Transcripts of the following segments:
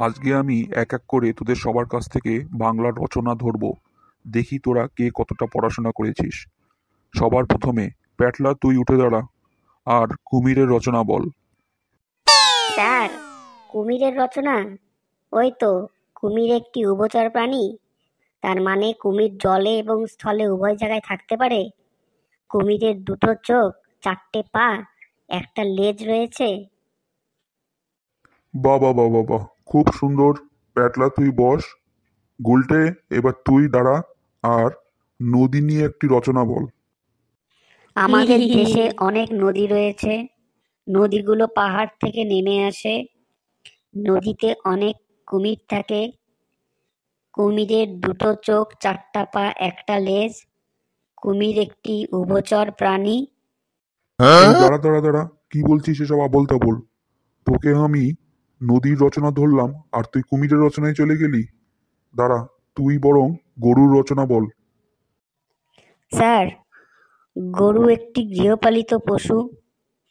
আজকে আমি এক এক করে তোদের সবার কাছ থেকে বাংলার রচনা ধরব। দেখি তোরা কে কতটা পড়াশোনা করেছিস। সবার প্রথমে প্যাটলা, তুই উঠে দাঁড়া আর কুমিরের রচনা বল। স্যার, কুমিরের রচনা? ওই তো, কুমির একটি উভচর প্রাণী। তার মানে কুমির জলে এবং স্থলে উভয় জায়গায় থাকতে পারে। কুমিরের দুটো চোখ, চারটে পা, একটা লেজ রয়েছে। বাহ বাহ বাহ বাহ বাহ, খুব সুন্দর। প্যাটলা, তুই বস। গুলটে, এবার তুই দাঁড়া আর নদী নিয়ে একটি রচনা বল। আমাদের দেশে অনেক নদী রয়েছে। নদীগুলো পাহাড় থেকে নেমে আসে। নদীতে অনেক কুমির থাকে। কুমিরের দুটো চোখ, চারটা পা, একটা লেজ। কুমির একটি উভচর প্রাণী। এই দাঁড়া দাঁড়া দাঁড়া, কি বলছিস এসব আবোল তাবোল? তোকে আমি নদীর রচনা ধরলাম আর তুই কুমিরের রচনায় চলে গেলি। দাঁড়া, তুই বরং গরুর রচনা বল। স্যার, গরু একটি গৃহপালিত পশু।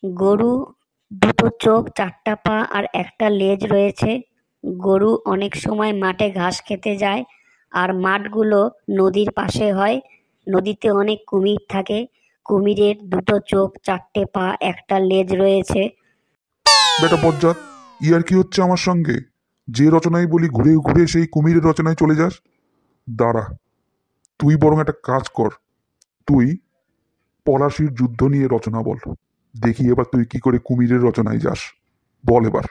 গরু দুটো চোখ, চারটা পা আর একটা লেজ রয়েছে। গরু অনেক সময় মাঠে ঘাস খেতে যায়, আর মাঠগুলো নদীর পাশে হয়। নদীতে অনেক কুমির থাকে। কুমিরের দুটো চোখ, চারটে পা, একটা লেজ রয়েছে। বেটা বজ্জাত, ইয়ার কি হচ্ছে আমার সঙ্গে? যে রচনায় বলি ঘুরে ঘুরে সেই কুমিরের রচনায় চলে যাস। দাঁড়া, তুই বরং একটা কাজ কর। তুই পলাশির যুদ্ধ নিয়ে রচনা বল। দেখি এবার তুই কি করে কুমিরের রচনায় যাস। বল এবার।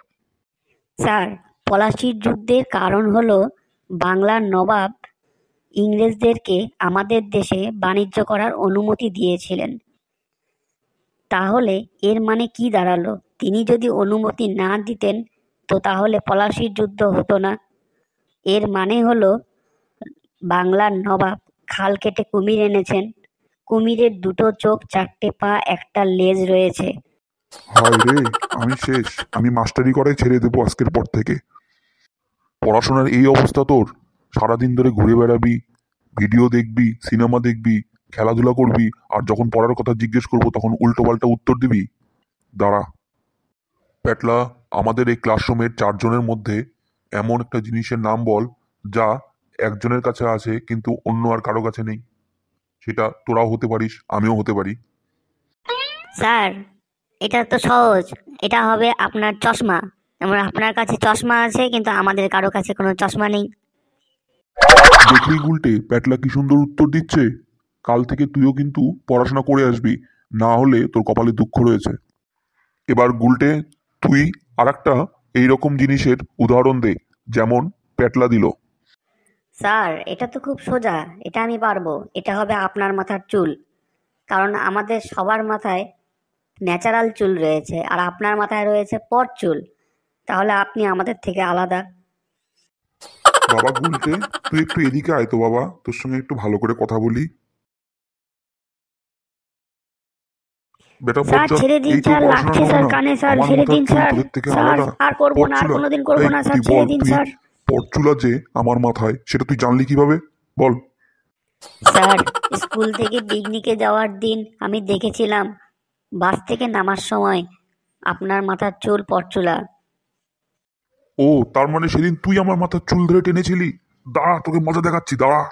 স্যার, পলাশির যুদ্ধের কারণ হলো বাংলার নবাব ইংরেজদেরকে আমাদের দেশে বাণিজ্য করার অনুমতি দিয়েছিলেন। তাহলে এর মানে কি দাঁড়ালো? তিনি যদি অনুমতি না দিতেন তো তাহলে পলাশির যুদ্ধ হতো না। এর মানে হলো বাংলার নবাব খাল কেটে কুমির এনেছেন। কুমিরের দুটো চোখ, চারটে পা, একটা লেজ রয়েছে। হায় রে, আমি শেষ। আমি মাস্টারি করাই ছেড়ে দেবো আজকের পর থেকে। পড়াশোনার এই অবস্থা তোর? সারাদিন ধরে ঘুরে বেড়াবি, ভিডিও দেখবি, সিনেমা দেখবি, খেলাধুলা করবি, আর যখন পড়ার কথা জিজ্ঞেস করবো তখন উল্টো পাল্টা উত্তর দিবি। দাঁড়া। প্যাটলা, আমাদের এই ক্লাসরুমের চারজনের মধ্যে এমন একটা জিনিসের নাম বল যা একজনের কাছে আছে কিন্তু অন্য আর কারো কাছে নেই। সেটা তোরাও হতে পারিস, আমিও হতে পারি। স্যার, এটা তো সহজ। এটা হবে আপনার চশমা। যেমন আপনার কাছে চশমা আছে কিন্তু আমাদের কারো কাছে কোনো চশমা নেই। দেখলি গুলটে, প্যাটলা কি সুন্দর উত্তর দিচ্ছে। কাল থেকে তুইও কিন্তু পড়াশোনা করে আসবি, না হলে তোর কপালে দুঃখ রয়েছে। এবার গুলটে, তুই আরেকটা এইরকম জিনিসের উদাহরণ দে, যেমন প্যাটলা দিল। স্যার, এটা তো খুব সোজা। এটা আমি পারবো। এটা হবে আপনার মাথার চুল। কারণ আমাদের সবার মাথায় ন্যাচারাল চুল রয়েছে, আর আপনার মাথায় রয়েছে পট চুল। তাহলে আপনি আমাদের থেকে আলাদা। বাবা গুলটে, তুই একটু এদিকে আয় তো বাবা, তোর সঙ্গে একটু ভালো করে কথা বলি। বেটা স্যার, বজ্জাত, ছেড়ে দিন এই তোর স্যার, পড়াশোনা লাগছে হবে স্যার না? কানে। স্যার, আমার ছেড়ে মাথার দিন চুল স্যার। তোদের থেকে স্যার, আলাদা। আর করবো না, আর পরচুলা, কোনোদিন করবো এই না স্যার, তুই ছেড়ে বল, দিন তুই স্যার। পরচুলা যে আমার মাথায় সেটা তুই জানলি কিভাবে? বল। স্যার, স্কুল থেকে পিকনিকে যাওয়ার দিন আমি দেখেছিলাম বাস থেকে নামার সময় আপনার মাথার চুল পরচুলা। ও, তার মানে সেদিন তুই আমার মাথার চুল ধরে টেনেছিলি। দাঁড়া, তোকে মজা দেখাচ্ছি, দাঁড়া।